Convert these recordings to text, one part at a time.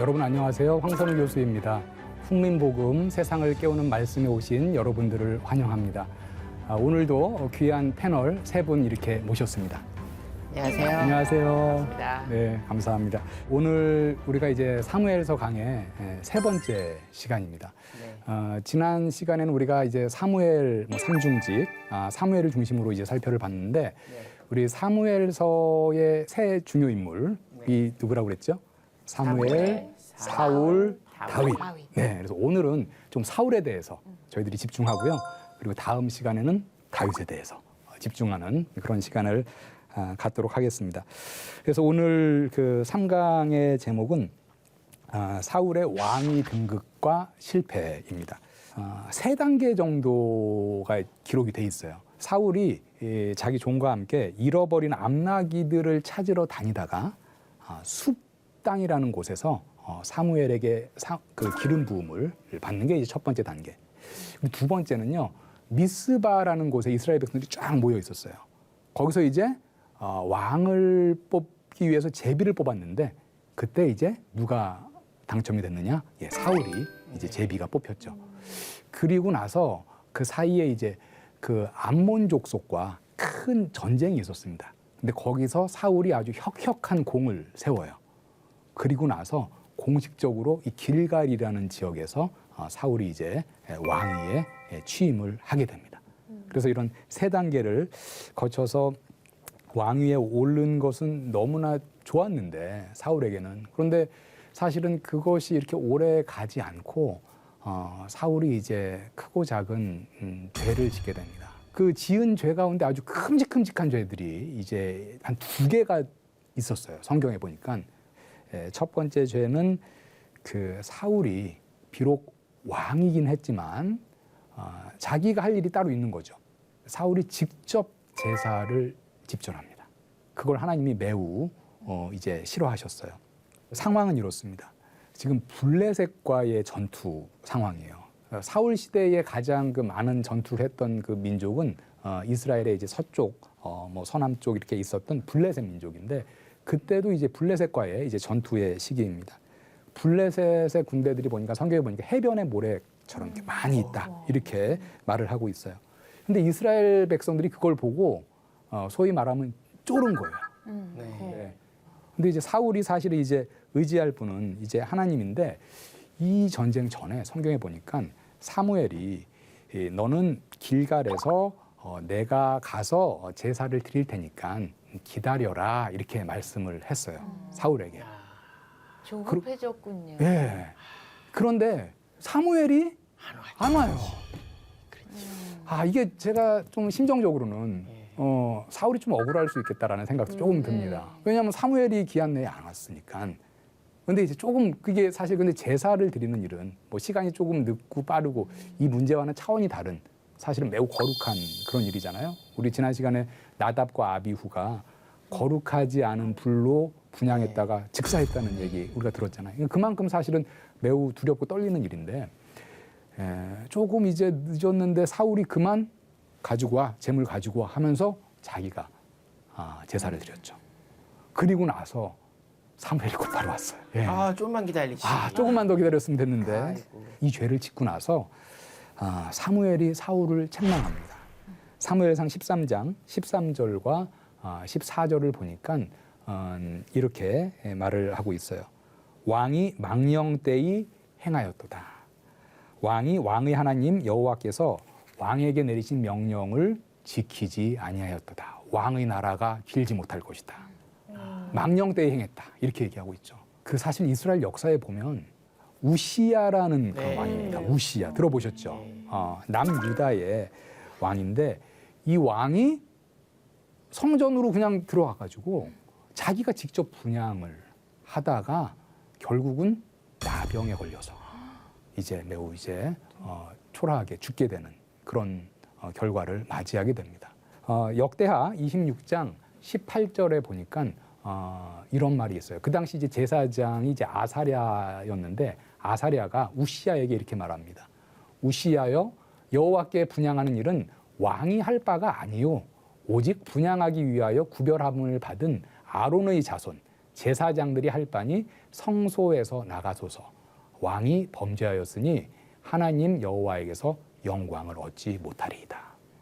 여러분 안녕하세요. 황선우 교수입니다. 훈민복음 세상을 깨우는 말씀에 오신 여러분들을 환영합니다. 오늘도 귀한 패널 세 분 이렇게 모셨습니다. 안녕하세요. 안녕하세요. 반갑습니다. 네, 감사합니다. 오늘 우리가 이제 사무엘서 강의 세 번째 시간입니다. 네. 지난 시간에는 우리가 이제 사무엘 삼중직, 사무엘을 중심으로 이제 살펴를 봤는데 네. 우리 사무엘서의 세 중요 인물이 누구라고 그랬죠? 사무엘, 사울, 다윗. 네, 그래서 오늘은 좀 사울에 대해서 저희들이 집중하고요. 그리고 다음 시간에는 다윗에 대해서 집중하는 그런 시간을 갖도록 하겠습니다. 그래서 오늘 그 3강의 제목은 사울의 왕위 등극과 실패입니다. 세 단계 정도가 기록이 돼 있어요. 사울이 자기 종과 함께 잃어버린 암나기들을 찾으러 다니다가 숲 땅이라는 곳에서 사무엘에게 그 기름 부음을 받는 게 이제 첫 번째 단계. 두 번째는요, 미스바라는 곳에 이스라엘 백성들이 쫙 모여 있었어요. 거기서 이제 왕을 뽑기 위해서 제비를 뽑았는데 그때 이제 누가 당첨이 됐느냐? 예, 사울이 이제 제비가 뽑혔죠. 그리고 나서 그 사이에 이제 그 암몬족 속과 큰 전쟁이 있었습니다. 근데 거기서 사울이 아주 혁혁한 공을 세워요. 그리고 나서 공식적으로 이 길갈이라는 지역에서 사울이 이제 왕위에 취임을 하게 됩니다. 그래서 이런 세 단계를 거쳐서 왕위에 오른 것은 너무나 좋았는데 사울에게는. 그런데 사실은 그것이 이렇게 오래 가지 않고 사울이 이제 크고 작은 죄를 짓게 됩니다. 그 지은 죄 가운데 아주 큼직큼직한 죄들이 이제 한 2개가 있었어요. 성경에 보니까. 첫 번째 죄는 그 사울이 비록 왕이긴 했지만 자기가 할 일이 따로 있는 거죠. 사울이 직접 제사를 집전합니다. 그걸 하나님이 매우 이제 싫어하셨어요. 상황은 이렇습니다. 지금 블레셋과의 전투 상황이에요. 사울 시대에 가장 그 많은 전투를 했던 그 민족은 이스라엘의 이제 서쪽, 서남쪽 이렇게 있었던 블레셋 민족인데 그때도 이제 블레셋과의 이제 전투의 시기입니다. 블레셋의 군대들이 보니까 성경에 보니까 해변의 모래처럼 이렇게 많이 있다 이렇게 말을 하고 있어요. 근데 이스라엘 백성들이 그걸 보고 소위 말하면 쫄은 거예요. 네. 근데 이제 사울이 사실은 이제 의지할 분은 이제 하나님인데 이 전쟁 전에 성경에 보니까 사무엘이 너는 길갈에서 내가 가서 제사를 드릴 테니까 기다려라 이렇게 말씀을 했어요. 사울에게. 조급해졌군요. 네. 그런데 사무엘이 안 와요. 이게 제가 좀 심정적으로는 사울이 좀 억울할 수 있겠다라는 생각도 조금 듭니다. 왜냐하면 사무엘이 기한 내에 안 왔으니까. 근데 이제 조금 그게 사실 근데 제사를 드리는 일은 뭐 시간이 조금 늦고 빠르고 이 문제와는 차원이 다른 사실은 매우 거룩한 그런 일이잖아요. 우리 지난 시간에 나답과 아비후가 거룩하지 않은 불로 분향했다가 즉사했다는 얘기 우리가 들었잖아요. 그만큼 사실은 매우 두렵고 떨리는 일인데 조금 이제 늦었는데 사울이 그만 가지고 와, 재물 가지고 와 하면서 자기가 제사를 드렸죠. 그리고 나서 사무엘이 곧바로 왔어요. 예. 조금만 기다리시죠. 조금만 더 기다렸으면 됐는데 아이고. 이 죄를 짓고 나서 사무엘이 사울을 책망합니다. 사무엘상 13장 13절과 14절을 보니까 이렇게 말을 하고 있어요. 왕이 망령되이 행하였도다. 왕의 하나님 여호와께서 왕에게 내리신 명령을 지키지 아니하였도다. 왕의 나라가 길지 못할 것이다. 망령되이 행했다. 이렇게 얘기하고 있죠. 그 사실 이스라엘 역사에 보면 우시야라는 그런 왕입니다. 우시야 들어보셨죠? 남유다의 왕인데 이 왕이 성전으로 그냥 들어와가지고 자기가 직접 분향을 하다가 결국은 나병에 걸려서 이제 매우 이제 초라하게 죽게 되는 그런 결과를 맞이하게 됩니다. 역대하 26장 18절에 보니까 이런 말이 있어요. 그 당시 이제 제사장이 이제 아사랴였는데 아사랴가 우시야에게 이렇게 말합니다. 우시야여, 여호와께 분향하는 일은 왕이 할 바가 아니요 오직 분향하기 위하여 구별함을 받은 아론의 자손 제사장들이 할 바니 성소에서 나가소서. 왕이 범죄하였으니 하나님 여호와에게서 영광을 얻지 못하리이다.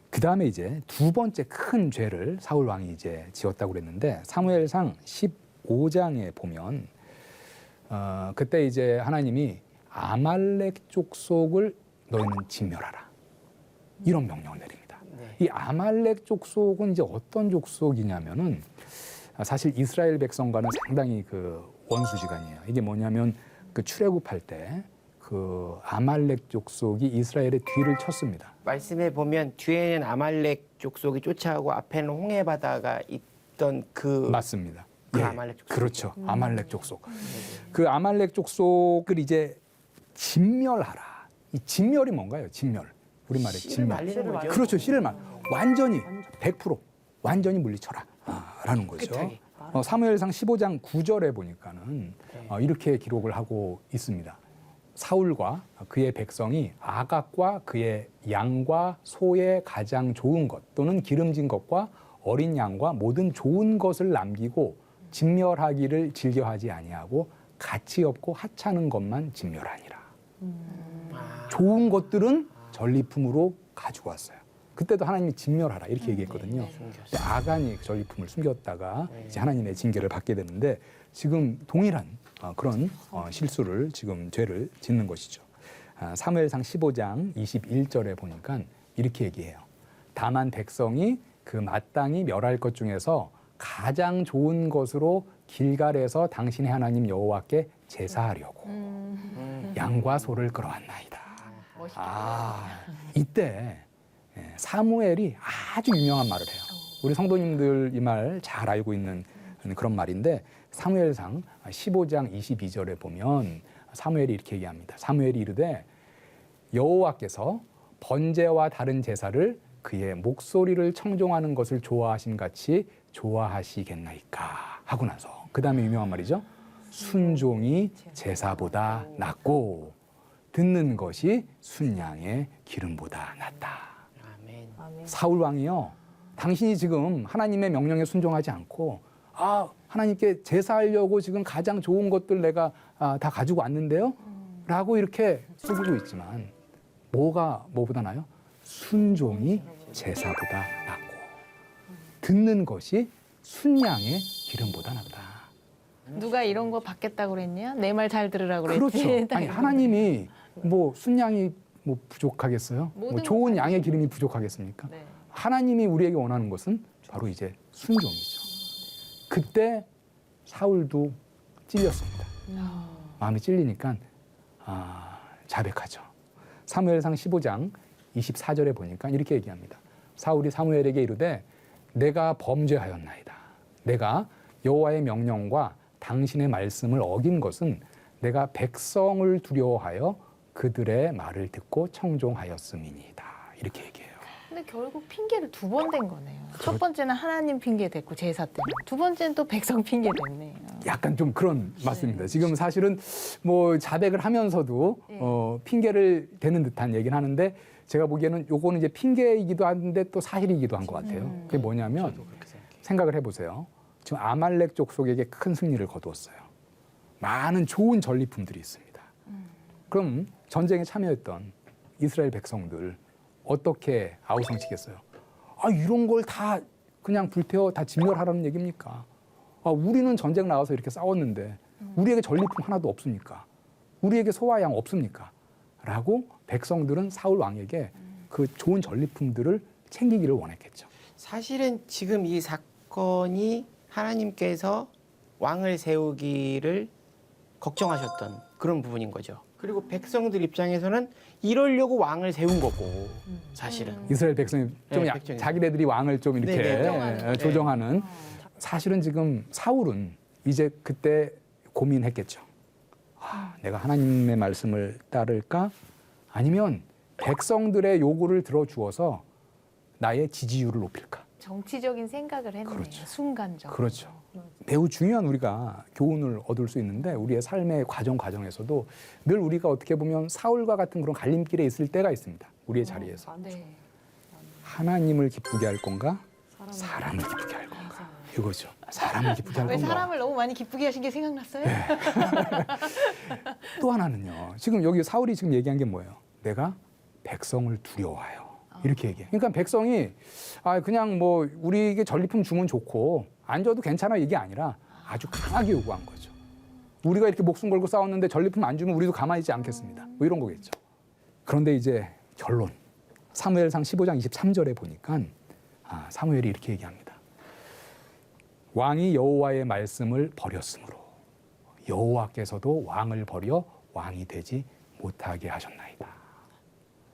그 다음에 이제 두 번째 큰 죄를 사울 왕이 이제 지었다고 그랬는데 사무엘상 15장에 보면 그때 이제 하나님이 아말렉 족속을 너희는 진멸하라. 이런 명령을 내립니다. 이 아말렉 족속은 이제 어떤 족속이냐면은 사실 이스라엘 백성과는 상당히 그 원수지간이에요. 이게 뭐냐면 그 출애굽할 때 그 아말렉 족속이 이스라엘의 뒤를 쳤습니다. 말씀해 보면 뒤에는 아말렉 족속이 쫓아오고 앞에는 홍해 바다가 있던 그 맞습니다. 그 아말렉 족속. 그렇죠. 아말렉 족속. 그 아말렉 족속을 이제 진멸하라. 이 진멸이 뭔가요? 진멸. 우리말에 씨를 진멸. 말리는 거죠. 그렇죠. 씨를 완전히 100% 완전히 물리쳐라. 라는 거죠. 깨끗하게. 사무엘상 15장 9절에 보니까는 이렇게 기록을 하고 있습니다. 사울과 그의 백성이 아각과 그의 양과 소의 가장 좋은 것 또는 기름진 것과 어린 양과 모든 좋은 것을 남기고 진멸하기를 즐겨하지 아니하고 가치 없고 하찮은 것만 진멸하니라. 좋은 것들은 전리품으로 가지고 왔어요. 그때도 하나님이 진멸하라 이렇게 얘기했거든요. 근데 아간이 그 전리품을 숨겼다가 이제 하나님의 징계를 받게 되는데 지금 동일한 그런 실수를 지금 죄를 짓는 것이죠. 사무엘상 15장 21절에 보니까 이렇게 얘기해요. 다만 백성이 그 마땅히 멸할 것 중에서 가장 좋은 것으로 길갈에서 당신의 하나님 여호와께 제사하려고 양과 소를 끌어왔나이다. 이때 사무엘이 아주 유명한 말을 해요. 우리 성도님들 이 말 잘 알고 있는 그런 말인데 사무엘상 15장 22절에 보면 사무엘이 이렇게 얘기합니다. 사무엘이 이르되 여호와께서 번제와 다른 제사를 그의 목소리를 청종하는 것을 좋아하신 같이 좋아하시겠나이까 하고 나서 그 다음에 유명한 말이죠. 순종이 제사보다 낫고 듣는 것이 순양의 기름보다 낫다. 아멘. 사울 왕이요. 당신이 지금 하나님의 명령에 순종하지 않고 하나님께 제사하려고 지금 가장 좋은 것들 내가 다 가지고 왔는데요. 라고 이렇게 속이고 있지만 뭐보다 나요? 순종이 제사보다 낫고 듣는 것이 순양의 기름보다 낫다. 누가 이런 거 받겠다고 그랬냐? 내 말 잘 들으라고 그랬지. 그렇죠. 아니 하나님이 뭐 순양이 뭐 부족하겠어요? 뭐 모든 좋은 걸 양의 기름이 부족하겠습니까? 네. 하나님이 우리에게 원하는 것은 바로 이제 순종이죠. 그때 사울도 찔렸습니다. 마음이 찔리니까 자백하죠. 사무엘상 15장 24절에 보니까 이렇게 얘기합니다. 사울이 사무엘에게 이르되 내가 범죄하였나이다. 내가 여호와의 명령과 당신의 말씀을 어긴 것은 내가 백성을 두려워하여 그들의 말을 듣고 청종하였음이니이다. 이렇게 얘기해요. 근데 결국 핑계를 두 번 댄 거네요. 첫 번째는 하나님 핑계 됐고 제사 때문에. 두 번째는 또 백성 핑계 됐네요. 약간 좀 그런 맞습니다. 지금 사실은 뭐 자백을 하면서도 핑계를 대는 듯한 얘기는 하는데 제가 보기에는 요거는 이제 핑계이기도 한데 또 사실이기도 한 것 같아요. 그게 뭐냐면 생각을 해보세요. 지금 아말렉 족속에게 큰 승리를 거두었어요. 많은 좋은 전리품들이 있습니다. 그럼 전쟁에 참여했던 이스라엘 백성들 어떻게 아우성치겠어요? 이런 걸 다 그냥 불태워 다 진멸하라는 얘기입니까? 우리는 전쟁 나가서 이렇게 싸웠는데 우리에게 전리품 하나도 없습니까? 우리에게 소와 양 없습니까? 라고 백성들은 사울 왕에게 그 좋은 전리품들을 챙기기를 원했겠죠. 사실은 지금 이 사건이 하나님께서 왕을 세우기를 걱정하셨던 그런 부분인 거죠. 그리고 백성들 입장에서는 이러려고 왕을 세운 거고 사실은 이스라엘 백성이 좀 네, 백성이. 자기네들이 왕을 좀 이렇게 네. 조정하는 사실은 지금 사울은 이제 그때 고민했겠죠. 내가 하나님의 말씀을 따를까? 아니면 백성들의 요구를 들어주어서 나의 지지율을 높일까? 정치적인 생각을 했네요. 그렇죠. 순간적으로. 그렇죠. 매우 중요한 우리가 교훈을 얻을 수 있는데 우리의 삶의 과정에서도 늘 우리가 어떻게 보면 사울과 같은 그런 갈림길에 있을 때가 있습니다. 우리의 자리에서. 네. 하나님을 기쁘게 할 건가? 사람을 기쁘게 할 건가? 이거죠. 사람을 기쁘게 할 왜 건가? 사람을 너무 많이 기쁘게 하신 게 생각났어요? 또 하나는요. 지금 여기 사울이 지금 얘기한 게 뭐예요? 내가 백성을 두려워해요. 이렇게 얘기해. 그러니까 백성이 그냥 뭐 우리에게 전리품 주면 좋고 안 줘도 괜찮아 이게 아니라 아주 강하게 요구한 거죠. 우리가 이렇게 목숨 걸고 싸웠는데 전리품 안 주면 우리도 가만히 있지 않겠습니다. 뭐 이런 거겠죠. 그런데 이제 결론. 사무엘상 15장 23절에 보니까 사무엘이 이렇게 얘기합니다. 왕이 여호와의 말씀을 버렸으므로 여호와께서도 왕을 버려 왕이 되지 못하게 하셨나이다.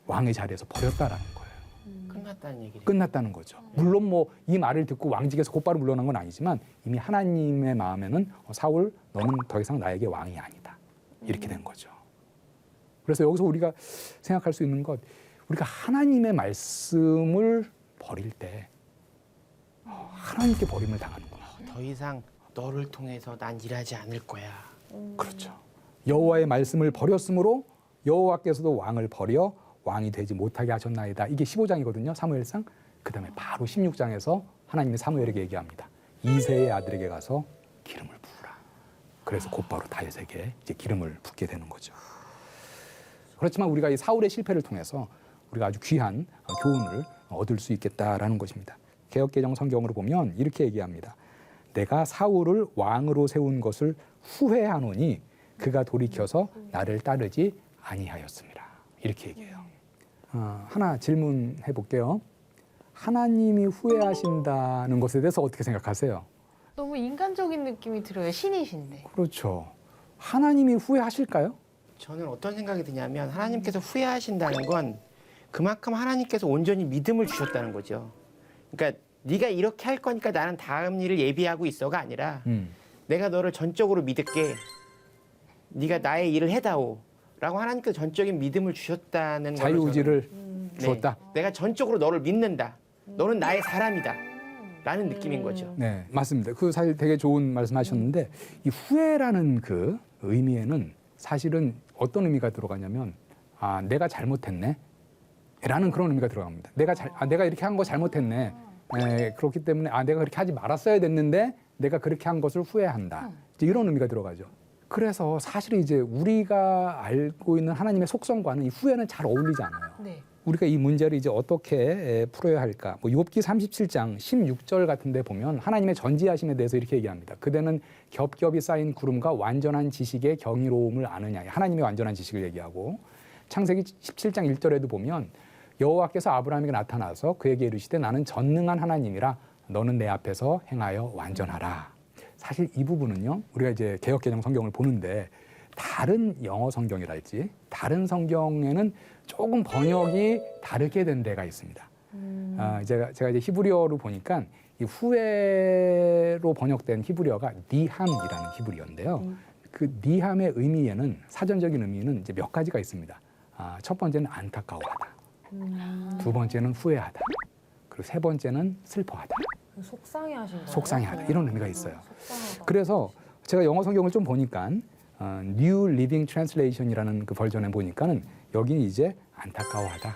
왕의 자리에서 버렸다라는 거예요. 끝났다는 얘기죠. 끝났다는 거죠. 물론 뭐 이 말을 듣고 왕직에서 곧바로 물러난 건 아니지만 이미 하나님의 마음에는 사울 너는 더 이상 나에게 왕이 아니다. 이렇게 된 거죠. 그래서 여기서 우리가 생각할 수 있는 것, 우리가 하나님의 말씀을 버릴 때 하나님께 버림을 당하는구나. 더 이상 너를 통해서 난 일하지 않을 거야. 그렇죠. 여호와의 말씀을 버렸으므로 여호와께서도 왕을 버려 왕이 되지 못하게 하셨나이다. 이게 15장이거든요. 사무엘상. 그다음에 바로 16장에서 하나님이 사무엘에게 얘기합니다. 이새의 아들에게 가서 기름을 부으라. 그래서 곧바로 다윗에게 이제 기름을 붓게 되는 거죠. 그렇지만 우리가 이 사울의 실패를 통해서 우리가 아주 귀한 교훈을 얻을 수 있겠다라는 것입니다. 개역개정 성경으로 보면 이렇게 얘기합니다. 내가 사울을 왕으로 세운 것을 후회하노니 그가 돌이켜서 나를 따르지 아니하였습니다. 이렇게 얘기해요. 하나 질문해 볼게요. 하나님이 후회하신다는 것에 대해서 어떻게 생각하세요? 너무 인간적인 느낌이 들어요. 신이신데. 그렇죠. 하나님이 후회하실까요? 저는 어떤 생각이 드냐면 하나님께서 후회하신다는 건 그만큼 하나님께서 온전히 믿음을 주셨다는 거죠. 그러니까 네가 이렇게 할 거니까 나는 다음 일을 예비하고 있어가 아니라 내가 너를 전적으로 믿을게. 네가 나의 일을 해다오. 라고 하나님께서 전적인 믿음을 주셨다는 걸로 자유의지를 저는, 주었다. 내가 전적으로 너를 믿는다. 너는 나의 사람이다. 라는 느낌인 거죠. 네, 맞습니다. 그 사실 되게 좋은 말씀하셨는데 이 후회라는 그 의미에는 사실은 어떤 의미가 들어가냐면 내가 잘못했네 라는 그런 의미가 들어갑니다. 내가 이렇게 한 거 잘못했네. 그렇기 때문에 내가 그렇게 하지 말았어야 됐는데 내가 그렇게 한 것을 후회한다. 이제 이런 의미가 들어가죠. 그래서 사실 이제 우리가 알고 있는 하나님의 속성과는 이 후회는 잘 어울리지 않아요. 네. 우리가 이 문제를 이제 어떻게 풀어야 할까? 욥기 37장 16절 같은 데 보면 하나님의 전지하심에 대해서 이렇게 얘기합니다. 그대는 겹겹이 쌓인 구름과 완전한 지식의 경이로움을 아느냐. 하나님의 완전한 지식을 얘기하고 창세기 17장 1절에도 보면 여호와께서 아브라함에게 나타나서 그에게 이르시되 나는 전능한 하나님이라 너는 내 앞에서 행하여 완전하라. 사실 이 부분은요. 우리가 이제 개역개정 성경을 보는데 다른 영어 성경이랄지 다른 성경에는 조금 번역이 다르게 된 데가 있습니다. 제가 이제 히브리어로 보니까 이 후회로 번역된 히브리어가 니함이라는 히브리어인데요. 그 니함의 의미에는 사전적인 의미는 이제 몇 가지가 있습니다. 첫 번째는 안타까워하다. 두 번째는 후회하다. 그리고 세 번째는 슬퍼하다. 속상해하신 거예요? 속상해하다. 이런 의미가 있어요. 속상하다. 그래서 제가 영어 성경을 좀 보니까 New Living Translation이라는 그 버전에 보니까는 여기는 이제 안타까워하다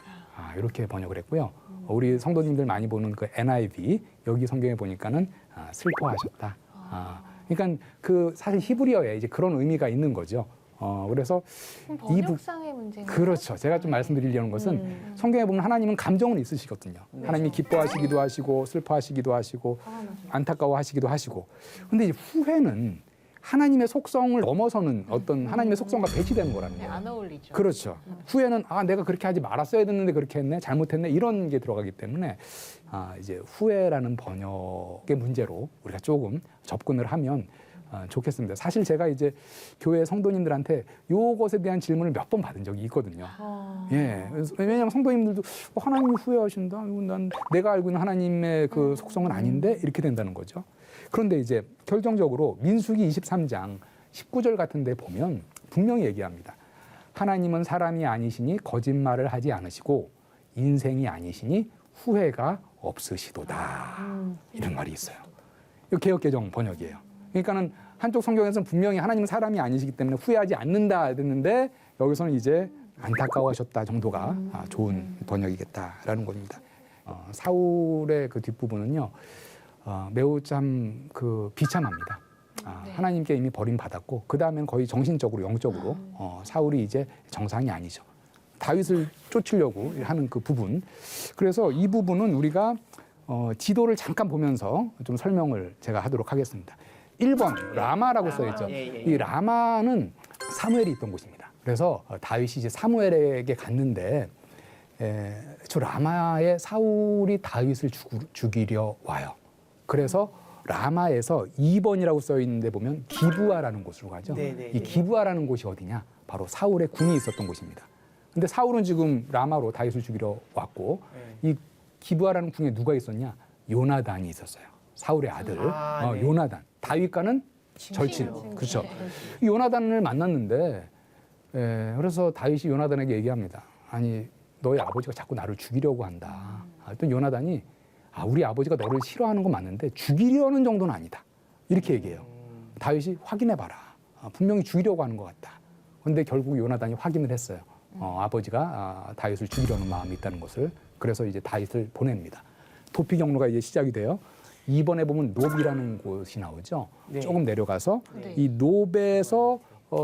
이렇게 번역을 했고요. 우리 성도님들 많이 보는 그 NIV 여기 성경에 보니까는 슬퍼하셨다. 그러니까 그 사실 히브리어에 이제 그런 의미가 있는 거죠. 그래서 번역상의 문제인가요? 그렇죠. 제가 좀 말씀드리려는 것은 성경에 보면 하나님은 감정은 있으시거든요. 하나님이 기뻐하시기도 하시고 슬퍼하시기도 하시고 안타까워하시기도 하시고. 근데 이제 후회는 하나님의 속성을 넘어서는 어떤 하나님의 속성과 배치되는 거라는 네, 거예요. 안 어울리죠. 그렇죠. 후회는 내가 그렇게 하지 말았어야 됐는데 그렇게 했네, 잘못했네 이런 게 들어가기 때문에 이제 후회라는 번역의 문제로 우리가 조금 접근을 하면 좋겠습니다. 사실 제가 이제 교회 성도님들한테 요것에 대한 질문을 몇 번 받은 적이 있거든요. 예, 왜냐하면 성도님들도 하나님이 후회하신다. 난 내가 알고 있는 하나님의 그 속성은 아닌데 이렇게 된다는 거죠. 그런데 이제 결정적으로 민수기 23장 19절 같은 데 보면 분명히 얘기합니다. 하나님은 사람이 아니시니 거짓말을 하지 않으시고 인생이 아니시니 후회가 없으시도다. 이런 말이 있어요. 이거 개역개정 번역이에요. 그러니까는 한쪽 성경에서는 분명히 하나님은 사람이 아니시기 때문에 후회하지 않는다 했는데 여기서는 이제 안타까워하셨다 정도가 좋은 번역이겠다라는 겁니다. 사울의 그 뒷부분은요. 매우 참 그 비참합니다. 네. 하나님께 이미 버림받았고 그 다음엔 거의 정신적으로 영적으로 사울이 이제 정상이 아니죠. 다윗을 쫓으려고 하는 그 부분. 그래서 이 부분은 우리가 지도를 잠깐 보면서 좀 설명을 제가 하도록 하겠습니다. 1번 라마라고 써있죠. 이 라마는 사무엘이 있던 곳입니다. 그래서 다윗이 이제 사무엘에게 갔는데 저 라마에 사울이 다윗을 죽이려 와요. 그래서 라마에서 2번이라고 써 있는데 보면 기브아라는 곳으로 가죠. 이 기브아라는 곳이 어디냐? 바로 사울의 궁이 있었던 곳입니다. 근데 사울은 지금 라마로 다윗을 죽이려 왔고 이 기브아라는 궁에 누가 있었냐? 요나단이 있었어요. 사울의 아들 요나단. 다윗과는 절친. 그렇죠. 이 요나단을 만났는데 그래서 다윗이 요나단에게 얘기합니다. 아니 너희 아버지가 자꾸 나를 죽이려고 한다. 또 요나단이 우리 아버지가 너를 싫어하는 건 맞는데 죽이려는 정도는 아니다. 이렇게 얘기해요. 다윗이 확인해봐라. 분명히 죽이려고 하는 것 같다. 그런데 결국 요나단이 확인을 했어요. 아버지가 다윗을 죽이려는 마음이 있다는 것을. 그래서 이제 다윗을 보냅니다. 도피 경로가 이제 시작이 돼요. 2번에 보면 노비라는 곳이 나오죠. 조금 내려가서 이 노베에서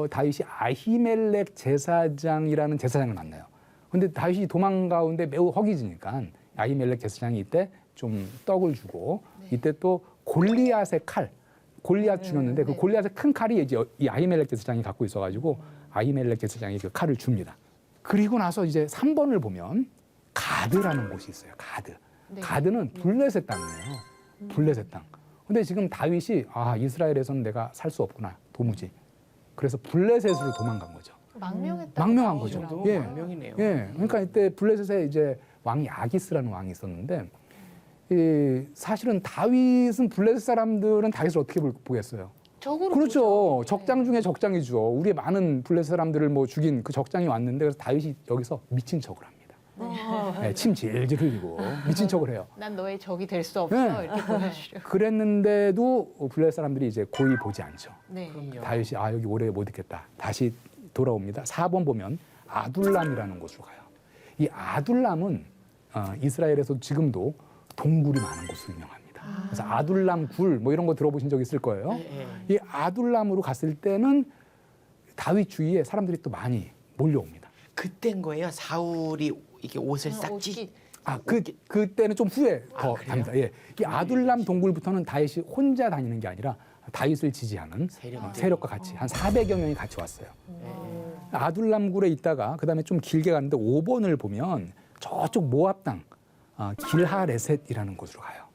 다윗이 아히멜렉 제사장이라는 제사장을 만나요. 근데 다윗이 도망 가운데 매우 허기지니까 아히멜렉 제사장이 이때 좀 떡을 주고 이때 또 골리앗의 칼, 골리앗 주었는데 그 골리앗의 큰 칼이 이제 이 아히멜렉 제사장이 갖고 있어가지고 아히멜렉 제사장이 그 칼을 줍니다. 그리고 나서 이제 3번을 보면 가드라는 곳이 있어요. 가드. 가드는 블레셋 땅이에요. 블레셋 땅. 근데 지금 다윗이 이스라엘에서는 내가 살 수 없구나. 도무지. 그래서 블레셋으로 도망간 거죠. 망명한 거죠. 예. 망명이네요. 예. 그러니까 이때 블레셋에 이제 왕이 아기스라는 왕이 있었는데 사실은 다윗은 블레셋 사람들은 다윗을 어떻게 보겠어요? 그렇죠. 보죠. 적장 중에 적장이죠. 우리의 많은 블레셋 사람들을 뭐 죽인 그 적장이 왔는데 그래서 다윗이 여기서 미친 척을 합니다. 침 질질 흘리고 미친 척을 해요. 난 너의 적이 될 수 없어. 이렇게 보여주려. 그랬는데도 블레셋 사람들이 이제 고의 보지 않죠. 그럼요. 다윗이 여기 오래 못 있겠다. 다시 돌아옵니다. 4번 보면 아둘람이라는 곳으로 가요. 이 아둘람은 이스라엘에서 지금도 동굴이 많은 곳으로 유명합니다. 그래서 아둘람 굴 뭐 이런 거 들어보신 적 있을 거예요. 이 아둘람으로 갔을 때는 다윗 주위에 사람들이 또 많이 몰려옵니다. 그때인 거예요. 사울이 이렇게 옷을 싹 찢. 그때는 좀 후에 더 그래요? 갑니다. 예. 이 아둘람 동굴부터는 다윗이 혼자 다니는 게 아니라 다윗을 지지하는 세력과 같이 한 400여 명이 같이 왔어요. 아둘람 굴에 있다가 그다음에 좀 길게 갔는데 5번을 보면 저쪽 모압 땅 길하레셋이라는 곳으로 가요.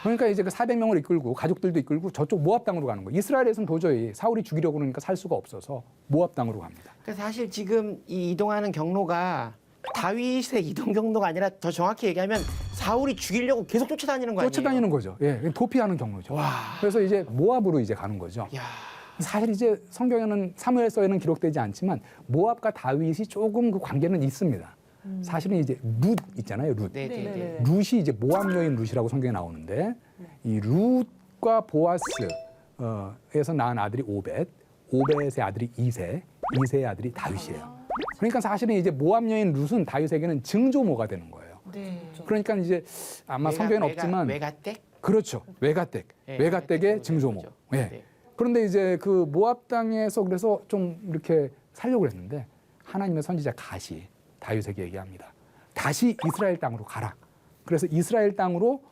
그러니까 이제 그 400명을 이끌고 가족들도 이끌고 저쪽 모압 땅으로 가는 거예요. 이스라엘에서는 도저히 사울이 죽이려고 그러니까 살 수가 없어서 모압 땅으로 갑니다. 그러니까 사실 지금 이 이동하는 경로가 다윗의 이동 경로가 아니라 더 정확히 얘기하면 사울이 죽이려고 계속 쫓아다니는 거 아니에요? 쫓아다니는 거죠. 예, 도피하는 경로죠. 그래서 이제 모압으로 이제 가는 거죠. 야. 사실 이제 성경에는 사무엘서에는 기록되지 않지만 모압과 다윗이 조금 그 관계는 있습니다. 사실은 이제 룻 있잖아요. 룻. 네네네. 룻이 이제 모압 여인 룻이라고 성경에 나오는데 이 룻과 보아스에서 낳은 아들이 오벳, 오벳의 아들이 이세, 이세의 아들이 다윗이에요. 그러니까 사실은 이제 모압 여인 룻은 다윗에게는 증조모가 되는 거예요. 그러니까 이제 아마 성경에는 없지만 외가댁? 그렇죠. 외가댁. 네, 외가댁의 증조모. 그렇죠. 예. 네. 그런데 이제 그 모압 땅에서 그래서 좀 이렇게 살려고 했는데 하나님의 선지자 갓이 다윗에게 얘기합니다. 다시 이스라엘 땅으로 가라. 그래서 이스라엘 땅으로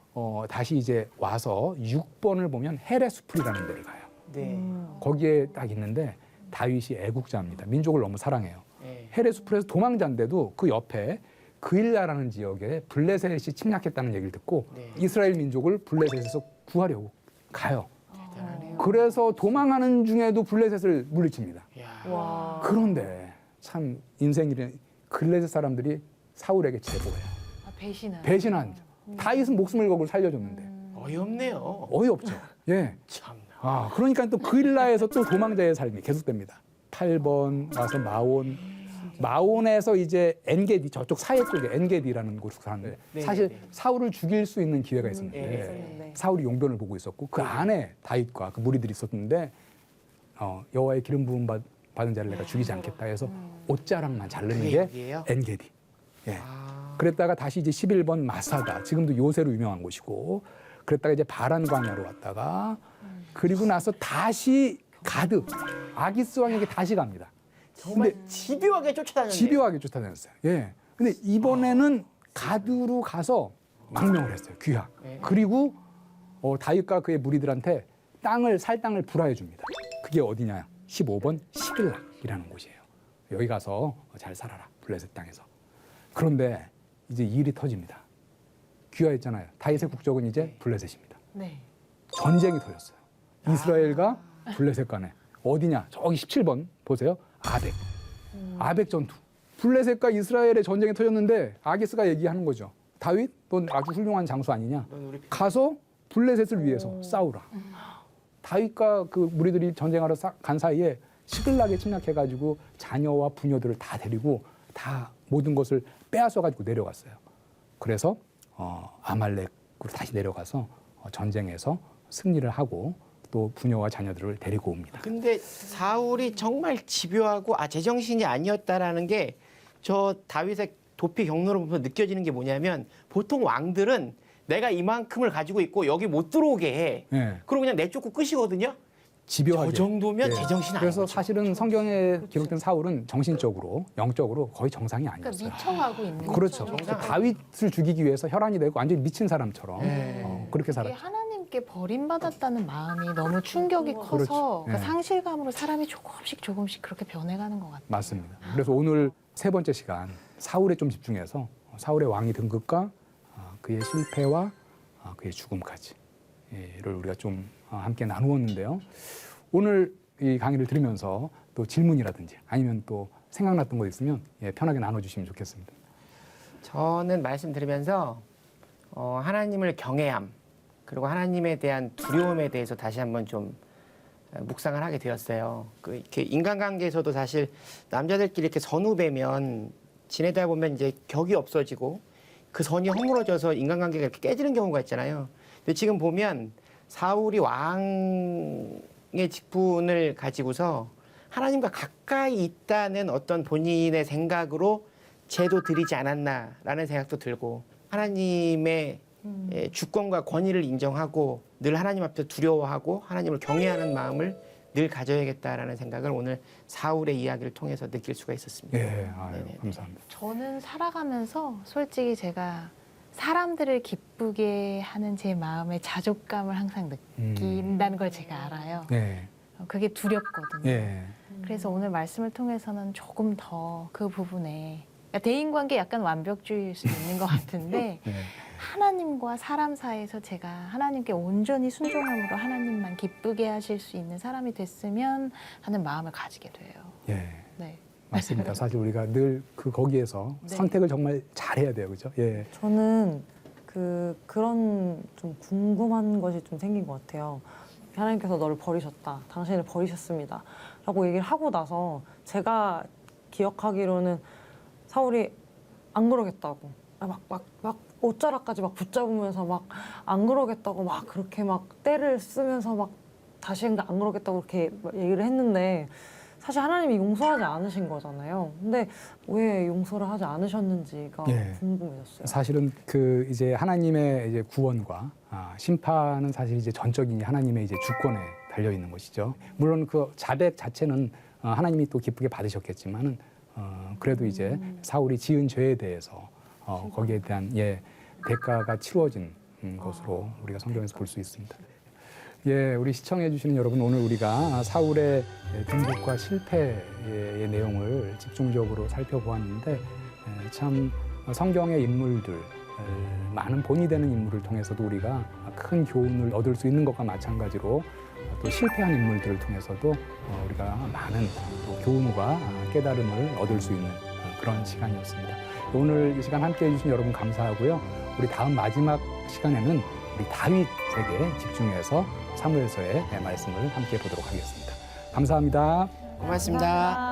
다시 이제 와서 6번을 보면 헤레수풀이라는 데를 가요. 네. 거기에 딱 있는데 다윗이 애국자입니다. 민족을 너무 사랑해요. 네. 헤레수풀에서 도망자인데도 그 옆에 그일라라는 지역에 블레셋이 침략했다는 얘기를 듣고 이스라엘 민족을 블레셋에서 구하려고 가요. 대단하네요. 그래서 도망하는 중에도 블레셋을 물리칩니다. 야. 그런데 참 인생이래 블레셋 사람들이 사울에게 제보해요. 배신한. 다윗은 목숨을 걸고 살려줬는데 어이없네요. 어이없죠. 예. 참나. 그러니까 또 그일라에서 또 도망자의 삶이 계속됩니다. 8번 와서 마온에서 이제 엔게디 저쪽 사해 쪽에 엔게디라는 곳으로 사는데 사실 사울을 죽일 수 있는 기회가 있었는데 사울이 용변을 보고 있었고 그 안에 다윗과 그 무리들이 있었는데 여호와의 기름 부음 받은 자를 내가 죽이지 않겠다 해서 옷자락만 자르는 게 얘기예요? 엔게디. 예. 그랬다가 다시 이제 11번 마사다. 지금도 요새로 유명한 곳이고 그랬다가 이제 바란 광야로 왔다가 그리고 나서 다시 가드 아기스 왕에게 다시 갑니다. 정말 근데 집요하게 쫓아다녔네요. 집요하게 쫓아다녔어요. 예. 근데 이번에는 가드로 가서 망명을 했어요. 귀화. 네. 그리고 다윗과 그의 무리들한테 살 땅을 불화해 줍니다. 그게 어디냐? 15번 시글락이라는 곳이에요. 여기 가서 잘 살아라. 블레셋 땅에서. 그런데 이제 일이 터집니다. 귀화했잖아요. 다윗의 국적은 이제 블레셋입니다. 네. 전쟁이 터졌어요. 이스라엘과 블레셋 간에. 어디냐? 저기 17번 보세요. 아벡 전투. 블레셋과 이스라엘의 전쟁이 터졌는데 아기스가 얘기하는 거죠. 다윗, 넌 아주 훌륭한 장수 아니냐? 넌 우리 가서 블레셋을 위해서 싸우라. 다윗과 그 무리들이 전쟁하러 간 사이에 시글락에 침략해가지고 자녀와 부녀들을 다 데리고 다 모든 것을 빼앗아가지고 내려갔어요. 그래서 아말렉으로 다시 내려가서 전쟁에서 승리를 하고 또 부녀와 자녀들을 데리고 옵니다. 근데 사울이 정말 집요하고 제정신이 아니었다라는 게 저 다윗의 도피 경로를 보면서 느껴지는 게 뭐냐면 보통 왕들은 내가 이만큼을 가지고 있고 여기 못 들어오게 해. 네. 그리고 그냥 내쫓고 끝이거든요. 집요하게. 저 정도면 네. 제정신 아니죠. 그래서 사실은 성경에 기록된 사울은 정신적으로, 영적으로 거의 정상이 그러니까 아니었어요. 미쳐가고 있는 그렇죠. 거죠. 정상 다윗을 죽이기 위해서 혈안이 되고 완전히 미친 사람처럼 네. 그렇게 이게 살았죠. 하나님께 버림받았다는 마음이 너무 충격이 커서 그렇죠. 그 네. 상실감으로 사람이 조금씩 그렇게 변해가는 것 같아요. 맞습니다. 그래서 오늘 세 번째 시간 사울에 좀 집중해서 사울의 왕위 등극과 그의 실패와 그의 죽음까지를 우리가 좀 함께 나누었는데요. 오늘 이 강의를 들으면서 또 질문이라든지 아니면 또 생각났던 거 있으면 편하게 나눠주시면 좋겠습니다. 저는 말씀 들으면서 하나님을 경외함 그리고 하나님에 대한 두려움에 대해서 다시 한번 좀 묵상을 하게 되었어요. 이렇게 인간관계에서도 사실 남자들끼리 이렇게 선후배면 지내다 보면 이제 격이 없어지고 그 선이 허물어져서 인간관계가 이렇게 깨지는 경우가 있잖아요. 근데 지금 보면 사울이 왕의 직분을 가지고서 하나님과 가까이 있다는 어떤 본인의 생각으로 제도 드리지 않았나라는 생각도 들고 하나님의 주권과 권위를 인정하고 늘 하나님 앞에 두려워하고 하나님을 경외하는 마음을 늘 가져야겠다라는 생각을 오늘 사울의 이야기를 통해서 느낄 수가 있었습니다. 예, 아유, 네네네. 감사합니다. 저는 살아가면서 솔직히 제가 사람들을 기쁘게 하는 제 마음의 자족감을 항상 느낀다는 걸 제가 알아요. 네, 그게 두렵거든요. 예, 그래서 오늘 말씀을 통해서는 조금 더 그 부분에 그러니까 대인관계 약간 완벽주의일 수 있는 것 같은데 네. 하나님과 사람 사이에서 제가 하나님께 온전히 순종함으로 하나님만 기쁘게 하실 수 있는 사람이 됐으면 하는 마음을 가지게 돼요. 예. 네. 맞습니다. 사실 우리가 늘 거기에서 네. 선택을 정말 잘해야 돼요, 그죠? 예. 저는 그런 좀 궁금한 것이 좀 생긴 것 같아요. 하나님께서 너를 버리셨다. 당신을 버리셨습니다. 라고 얘기를 하고 나서 제가 기억하기로는 사울이 안 그러겠다고 막 옷자락까지 막 붙잡으면서 막 안 그러겠다고 막 그렇게 막 때를 쓰면서 막 다시는 안 그러겠다고 그렇게 얘기를 했는데 사실 하나님이 용서하지 않으신 거잖아요. 근데 왜 용서를 하지 않으셨는지가 예. 궁금해졌어요. 사실은 이제 하나님의 이제 구원과 심판은 사실 이제 전적인 하나님의 이제 주권에 달려 있는 것이죠. 물론 그 자백 자체는 하나님이 또 기쁘게 받으셨겠지만은 그래도 이제 사울이 지은 죄에 대해서 거기에 대한 대가가 치러진 것으로 우리가 성경에서 볼 수 있습니다. 예, 우리 시청해 주시는 여러분, 오늘 우리가 사울의 등극과 실패의 내용을 집중적으로 살펴보았는데 참 성경의 인물들, 많은 본이 되는 인물을 통해서도 우리가 큰 교훈을 얻을 수 있는 것과 마찬가지로 또 실패한 인물들을 통해서도 우리가 많은 또 교훈과 깨달음을 얻을 수 있는 그런 시간이었습니다. 오늘 이 시간 함께해 주신 여러분 감사하고요. 우리 다음 마지막 시간에는 우리 다윗에게 집중해서 사무엘서의 말씀을 함께 보도록 하겠습니다. 감사합니다. 고맙습니다.